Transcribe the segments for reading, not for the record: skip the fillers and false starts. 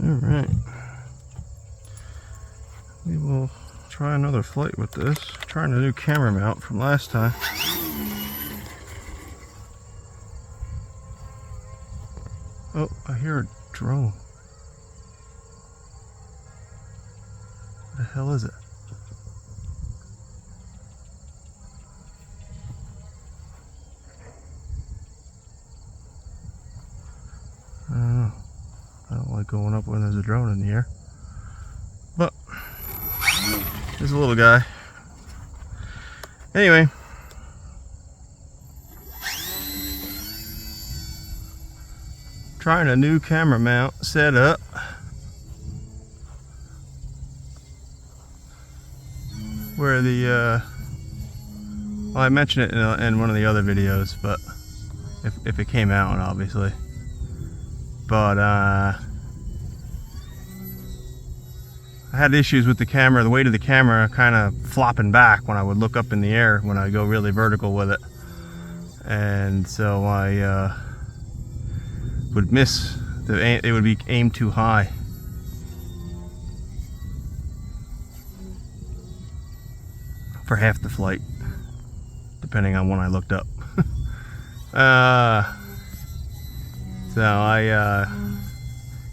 Alright. We will try another flight with this. Trying a new camera mount from last time. Oh, I hear a drone. What the hell is it? I don't know. I don't like going up when there's a drone in the air. But there's a little guy. Anyway. Trying a new camera mount setup. Where the well, I mentioned it in one of the other videos, but if it came out, obviously. But I had issues with the camera, the weight of the camera kind of flopping back when I would look up in the air when I go really vertical with it, and so I would miss the aim. It would be aimed too high. For half the flight, depending on when I looked up. So I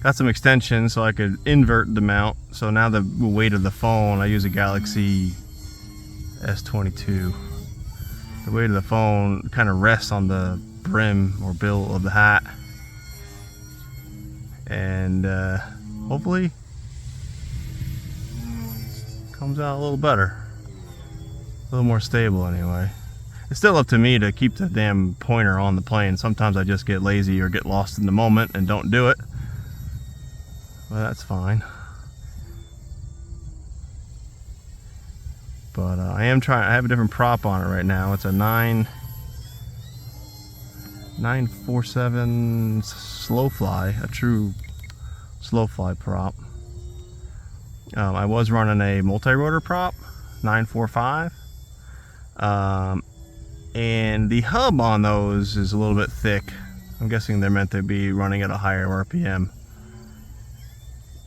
got some extensions so I could invert the mount. So now the weight of the phone, I use a Galaxy S22. The weight of the phone kind of rests on the brim or bill of the hat, and hopefully comes out a little better. A little more stable anyway. It's still up to me to keep the damn pointer on the plane. Sometimes I just get lazy or get lost in the moment and don't do it. Well, that's fine. But I am trying. I have a different prop on it right now. It's a 947 slow fly, a true slow fly prop. I was running a multi-rotor prop, 945. And the hub on those is a little bit thick. I'm guessing they're meant to be running at a higher RPM.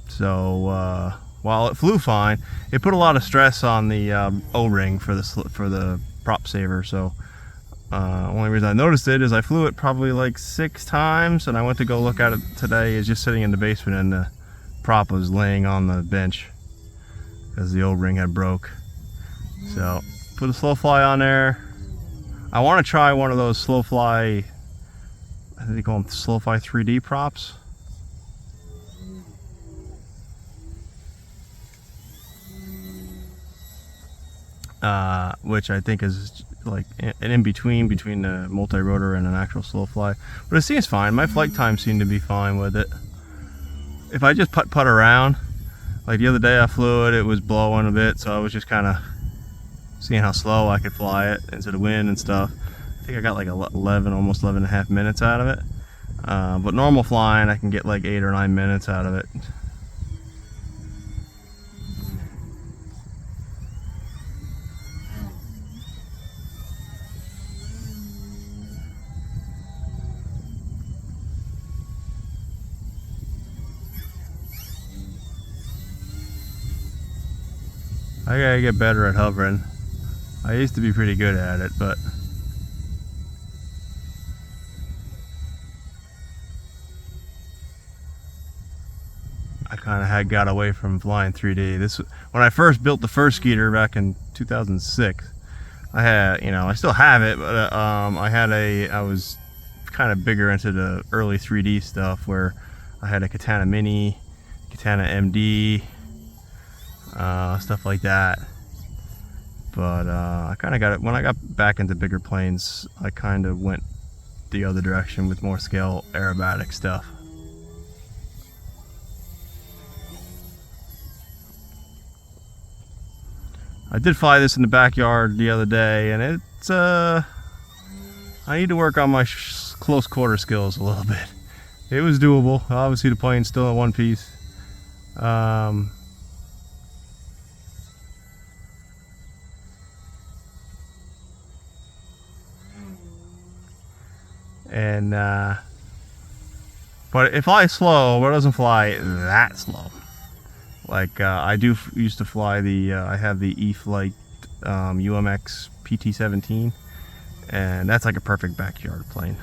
So while it flew fine, it put a lot of stress on the O-ring for the prop saver. So only reason I noticed it is I flew it probably like 6 times, and I went to go look at it today. It's just sitting in the basement, and the prop was laying on the bench because the O-ring had broke. So put a slow fly on there. I want to try one of those slow fly, I think they call them slow fly 3D props. Which I think is like an in-between between the multi-rotor and an actual slow fly. But it seems fine. My flight time seemed to be fine with it. If I just putt around, like the other day I flew it, it was blowing a bit, so I was just kind of seeing how slow I could fly it into the wind and stuff. I think I got like 11, almost 11 and a half minutes out of it. But normal flying, I can get like 8 or 9 minutes out of it. I gotta get better at hovering. I used to be pretty good at it, but I kind of got away from flying 3D. When I first built the first Skiiter back in 2006, I had, I still have it, but I was kind of bigger into the early 3D stuff where I had a Katana Mini, Katana MD, stuff like that. But I kind of got it when I got back into bigger planes. I kind of went the other direction with more scale aerobatic stuff. I did fly this in the backyard the other day, and it's I need to work on my close quarter skills a little bit. It was doable. Obviously the plane's still in one piece. And But it flies slow, but it doesn't fly that slow. Like I used to fly the I have the E-flite UMX PT-17, and that's like a perfect backyard plane.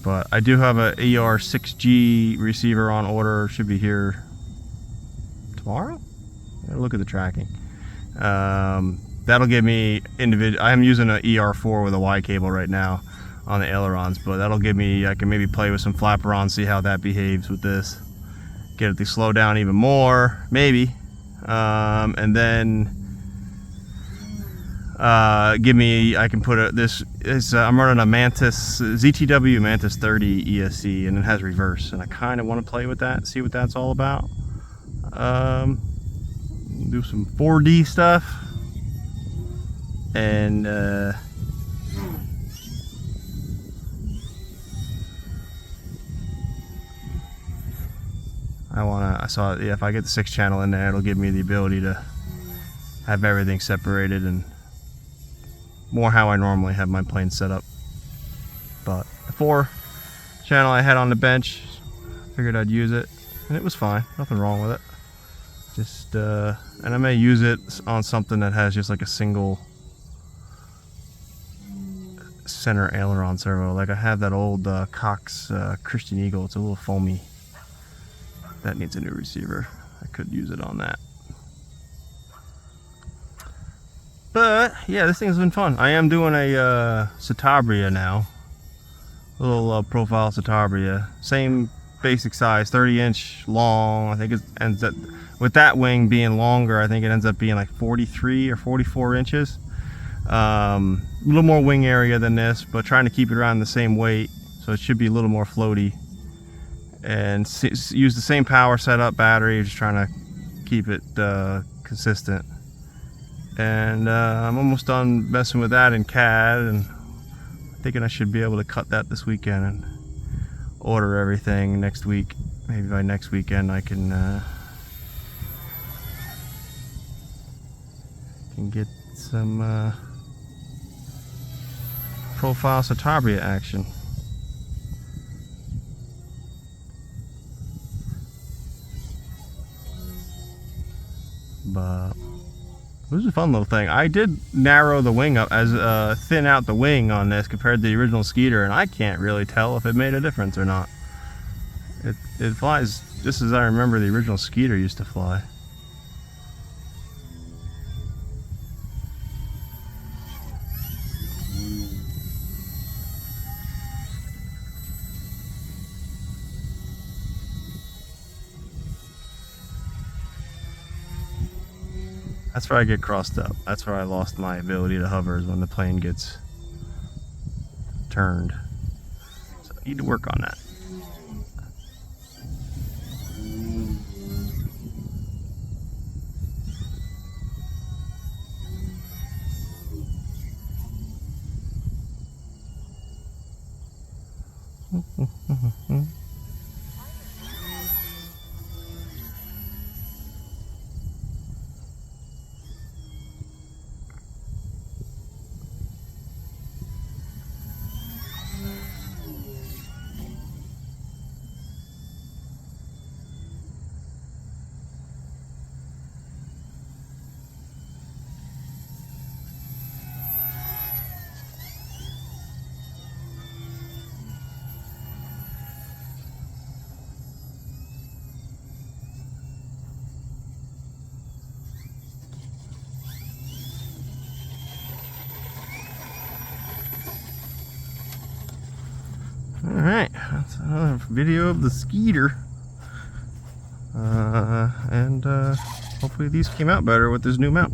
But I do have a ER6G receiver on order. Should be here tomorrow. Look at the tracking. That'll give me individual. I'm using an ER4 with a Y cable right now on the ailerons, but that'll give me, I can maybe play with some flaperons, see how that behaves with this. Get it to slow down even more, maybe. And then give me, I can put I'm running a Mantis, ZTW Mantis 30 ESC, and it has reverse, and I kind of want to play with that, see what that's all about. Do some 4D stuff, and if I get the 6-channel in there, it'll give me the ability to have everything separated and more how I normally have my plane set up. But the 4-channel I had on the bench, figured I'd use it, and it was fine, nothing wrong with it. Just and I may use it on something that has just like a single center aileron servo. Like I have that old Cox Christian Eagle. It's a little foamy. That needs a new receiver. I could use it on that. But yeah, this thing's been fun. I am doing a Citabria now. A little profile Citabria. Same basic size, 30-inch long. I think it ends up, with that wing being longer, I think it ends up being like 43 or 44 inches. A little more wing area than this, but trying to keep it around the same weight, so it should be a little more floaty. And use the same power setup, battery, just trying to keep it consistent. And I'm almost done messing with that in CAD, and thinking I should be able to cut that this weekend and order everything next week. Maybe by next weekend I can get some profile Citabria action. But it was a fun little thing. I did narrow the wing up, as thin out the wing on this compared to the original Skiiter, and I can't really tell if it made a difference or not. It flies just as I remember the original Skiiter used to fly. That's where I get crossed up. That's where I lost my ability to hover, is when the plane gets turned. So I need to work on that. Alright, that's another video of the Skiiter. And hopefully these came out better with this new mount.